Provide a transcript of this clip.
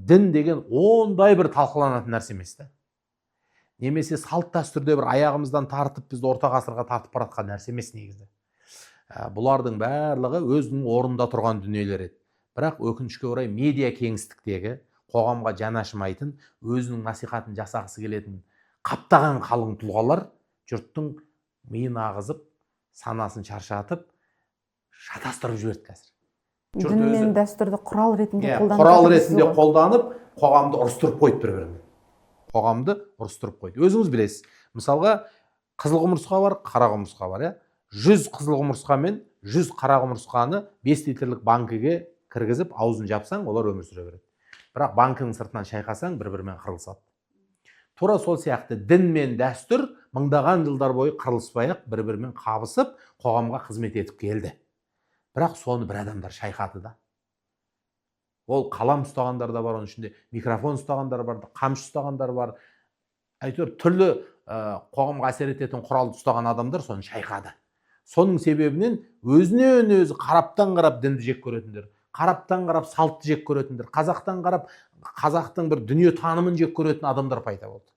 дін деген ондай бір талқыланатын нәрсе емес та. Немесе салт дәстүрде бір аяғымыздан тартып бізді орта ғасырға тартып баратқан нәрсе емес негізі. Бұлардың барлығы өзінің орнында тұрған дүниелер еді. Бірақ өкінішке орай медиа кеңістіктегі қоғамға жанашымайтын, өзінің насихатын жасағысы келетін қаптаған қалың тұлғалар жұрттың миын ағызып, санасын шаршатып, шатастырып жіберді қазір. Дін мен дәстүрді құрал ретінде қолданып, құрал ретінде қолданып, қоғамды ұрыстырып қойды бір-бірімен. Қоғамды ұрыстырып қойды. Өзіңіз білесіз. Мысалға, қызыл құмырсқа бар, қара құмырсқа бар, 100 қызыл құмырсқа мен 100 қара құмырсқаны 5 литрлік банкіге кіргізіп, аузын жапсаң, олар өмір сүре береді. Бірақ банкінің сыртынан шайқасаң, бір-бірімен қырылысады. Тура сол сияқты дін мен дәстүр мыңдаған жылдар бойы қырылыспай-ақ бір-бірімен қабысып, қоғамға қызмет етіп келді. Бірақ соны бір адамдар шайқады да. Ол қалам ұстағандар да бар, оның ішінде микрофон ұстағандар бар, қамшы ұстағандар бар. Әйтеуір түрлі қоғамға әсер ететін құралды ұстаған адамдар соны шайқады. Соның себебінен өзінен өзі қараптан қарап дінді жек көретіндер, қараптан қарап салтты жек көретіндер, қазақтан қарап қазақтың бір дүние танымын жек көретін адамдар пайда болды.